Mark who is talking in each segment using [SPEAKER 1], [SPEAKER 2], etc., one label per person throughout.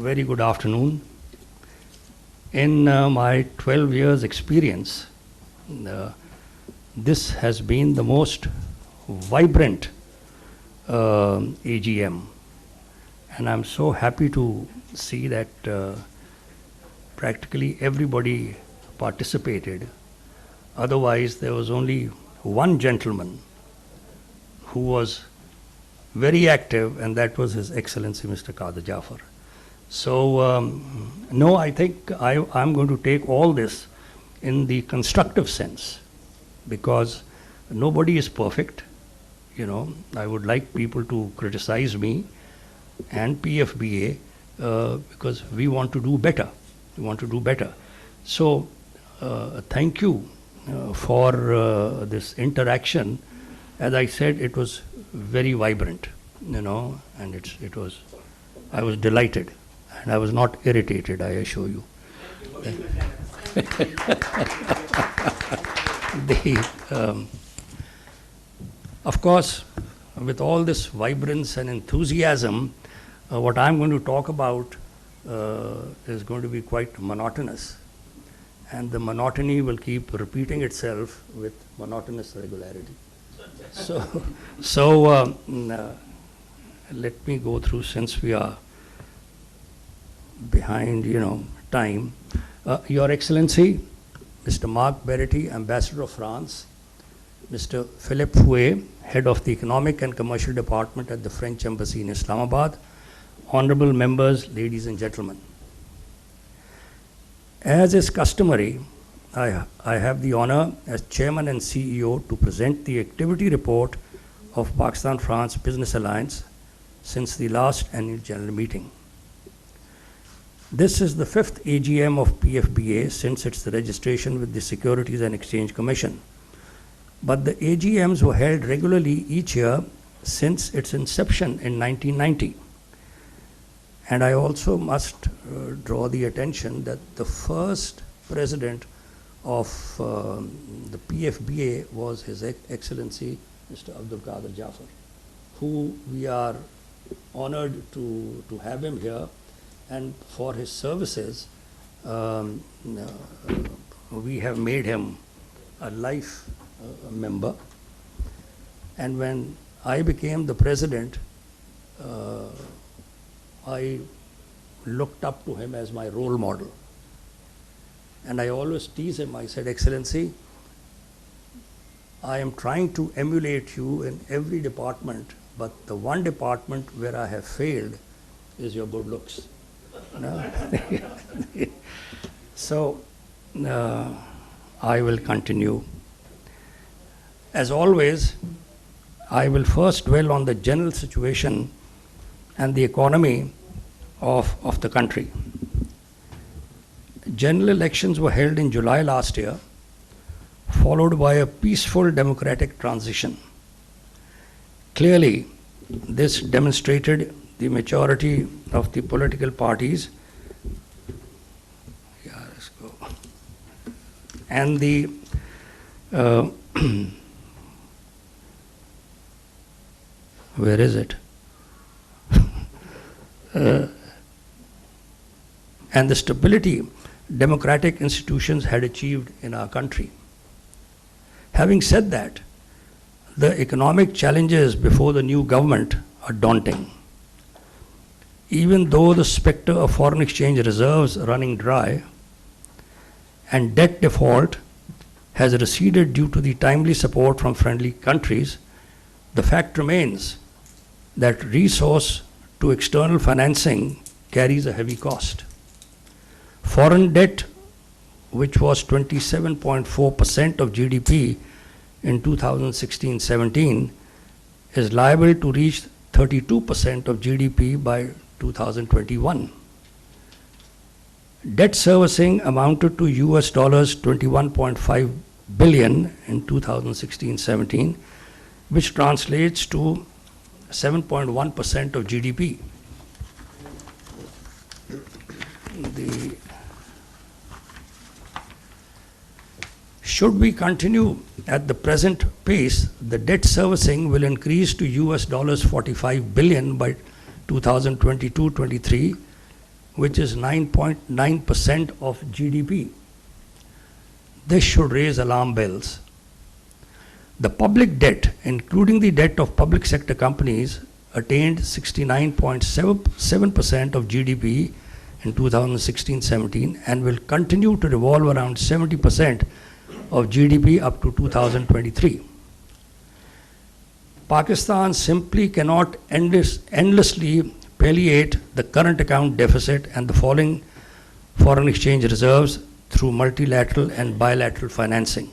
[SPEAKER 1] very good afternoon. In my 12 years experience, this has been the most vibrant AGM, and I'm so happy to see that practically everybody participated. Otherwise, there was only one gentleman who was very active, and that was His Excellency Mr. Qadir Jafar. So, no, I think I'm going to take all this in the constructive sense, because nobody is perfect. You know, I would like people to criticize me and PFBA because we want to do better. We want to do better. So, thank you for this interaction. As I said, it was very vibrant, you know, and I was delighted, and I was not irritated, I assure you. Of course, with all this vibrance and enthusiasm, what I'm going to talk about is going to be quite monotonous, and the monotony will keep repeating itself with monotonous regularity. So let me go through, since we are behind, time. Your Excellency, Mr. Marc Beretti, Ambassador of France, Mr. Philippe Fouet, Head of the Economic and Commercial Department at the French Embassy in Islamabad, honorable members, ladies and gentlemen. As is customary, I have the honor as Chairman and CEO to present the activity report of Pakistan-France Business Alliance since the last annual general meeting. This is the 5th AGM of PFBA since its registration with the Securities and Exchange Commission. But the AGMs were held regularly each year since its inception in 1990. And I also must draw the attention that the first president of the PFBA was His Excellency Mr. Abdul Qadir Jafar, who we are honored to have him here, and for his services we have made him a life member. And when I became the president, I looked up to him as my role model. And I always tease him. I said, Excellency, I am trying to emulate you in every department, but the one department where I have failed is your good looks. No? So, I will continue. As always, I will first dwell on the general situation and the economy of the country. General elections were held in July last year, followed by a peaceful democratic transition. Clearly, this demonstrated the maturity of the political parties and the where is it? And the stability democratic institutions had achieved in our country. Having said that, the economic challenges before the new government are daunting. Even though the specter of foreign exchange reserves running dry and debt default has receded due to the timely support from friendly countries, the fact remains that resource to external financing carries a heavy cost. Foreign debt, which was 27.4% of GDP in 2016-17, is liable to reach 32% of GDP by 2021. Debt servicing amounted to US dollars 21.5 billion in 2016-17, which translates to 7.1% of GDP. Should we continue at the present pace, the debt servicing will increase to US dollars 45 billion by 2022-23, which is 9.9% of GDP. This should raise alarm bells. The public debt, including the debt of public sector companies, attained 69.7% of GDP in 2016-17 and will continue to revolve around 70% of GDP up to 2023. Pakistan simply cannot endlessly palliate the current account deficit and the falling foreign exchange reserves through multilateral and bilateral financing.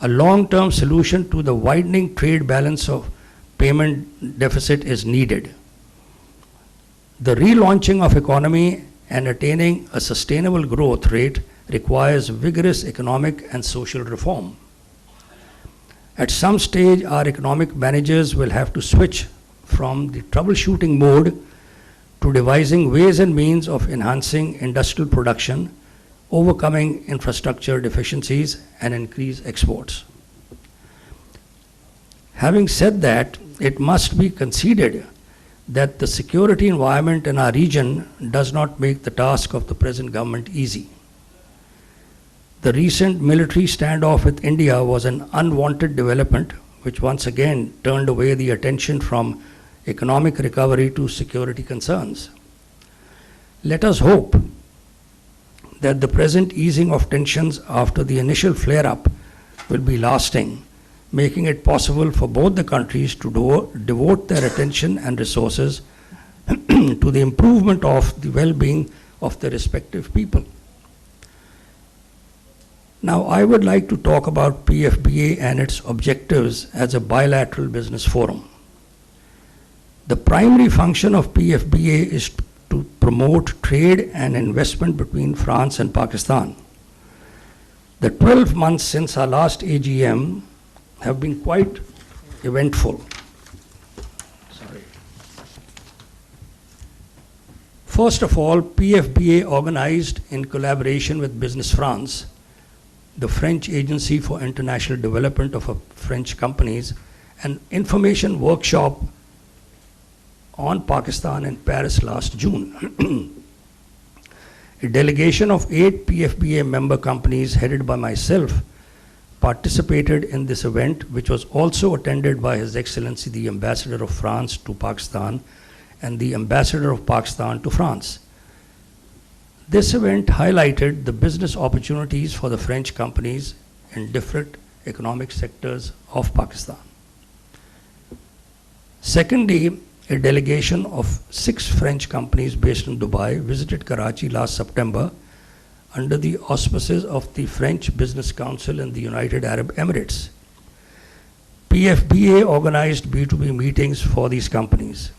[SPEAKER 1] A long-term solution to the widening trade balance of payment deficit is needed. The relaunching of economy and attaining a sustainable growth rate requires vigorous economic and social reform. At some stage, our economic managers will have to switch from the troubleshooting mode to devising ways and means of enhancing industrial production, overcoming infrastructure deficiencies, and increase exports. Having said that, it must be conceded that the security environment in our region does not make the task of the present government easy. The recent military standoff with India was an unwanted development which once again turned away the attention from economic recovery to security concerns. Let us hope that the present easing of tensions after the initial flare-up will be lasting, making it possible for both the countries to devote their attention and resources to the improvement of the well-being of their respective people. Now, I would like to talk about PFBA and its objectives as a bilateral business forum. The primary function of PFBA is to promote trade and investment between France and Pakistan. The 12 months since our last AGM have been quite eventful. First of all, PFBA organized in collaboration with Business France, the French Agency for International Development of French companies, an information workshop on Pakistan in Paris last June. A delegation of 8 PFBA member companies headed by myself participated in this event, which was also attended by His Excellency the Ambassador of France to Pakistan and the Ambassador of Pakistan to France. This event highlighted the business opportunities for the French companies in different economic sectors of Pakistan. Secondly, a delegation of 6 French companies based in Dubai visited Karachi last September under the auspices of the French Business Council in the United Arab Emirates. PFBA organized B2B meetings for these companies.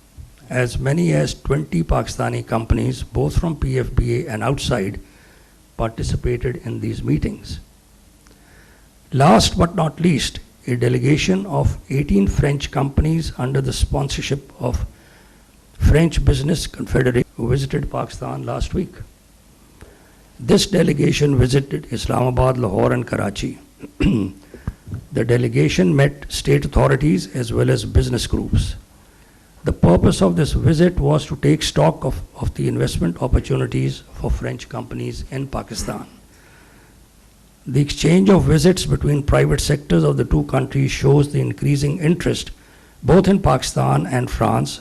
[SPEAKER 1] As many as 20 Pakistani companies, both from PFBA and outside, participated in these meetings. Last but not least, a delegation of 18 French companies under the sponsorship of French Business Confederation visited Pakistan last week. This delegation visited Islamabad, Lahore, and Karachi. The delegation met state authorities as well as business groups. The purpose of this visit was to take stock of the investment opportunities for French companies in Pakistan. The exchange of visits between private sectors of the two countries shows the increasing interest both in Pakistan and France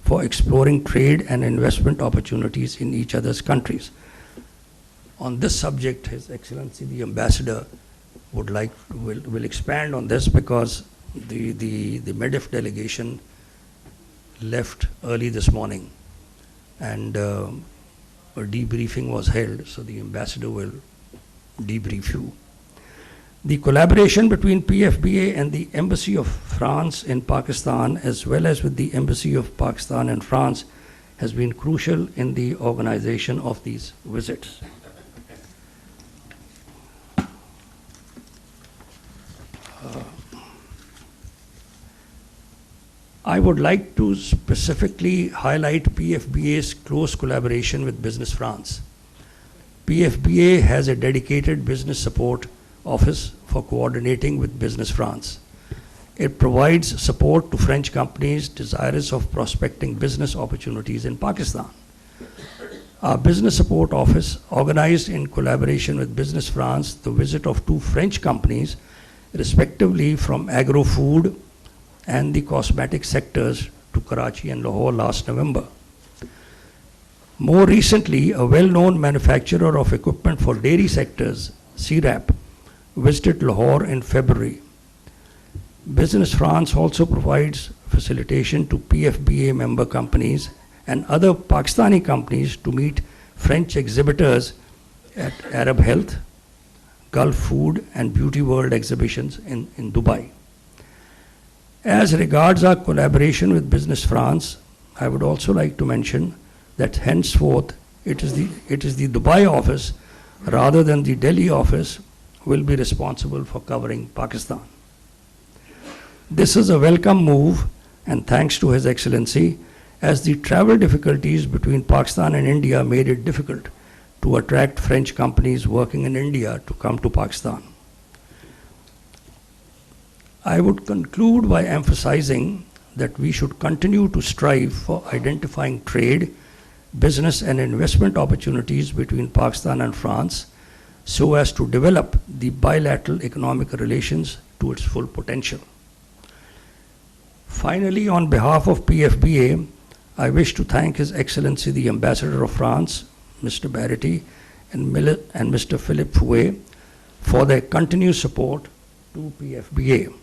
[SPEAKER 1] for exploring trade and investment opportunities in each other's countries. On this subject, His Excellency the Ambassador will expand on this because the MEDIF delegation left early this morning and a debriefing was held, so the Ambassador will debrief you. The collaboration between PFBA and the Embassy of France in Pakistan, as well as with the Embassy of Pakistan in France, has been crucial in the organization of these visits. I would like to specifically highlight PFBA's close collaboration with Business France. PFBA has a dedicated business support office for coordinating with Business France. It provides support to French companies desirous of prospecting business opportunities in Pakistan. Our Business Support Office organized in collaboration with Business France the visit of two French companies, respectively from agro-food and the cosmetic sectors, to Karachi and Lahore last November. More recently, a well-known manufacturer of equipment for dairy sectors, CRAP, visited Lahore in February. Business France also provides facilitation to PFBA member companies and other Pakistani companies to meet French exhibitors at Arab Health, Gulf Food and Beauty World exhibitions in Dubai. As regards our collaboration with Business France, I would also like to mention that henceforth it is the Dubai office rather than the Delhi office will be responsible for covering Pakistan. This is a welcome move, and thanks to His Excellency, as the travel difficulties between Pakistan and India made it difficult to attract French companies working in India to come to Pakistan. I would conclude by emphasizing that we should continue to strive for identifying trade, business and investment opportunities between Pakistan and France so as to develop the bilateral economic relations to its full potential. Finally, on behalf of PFBA, I wish to thank His Excellency the Ambassador of France, Mr. Barity, and Mr. Philippe Fouet for their continued support to PFBA.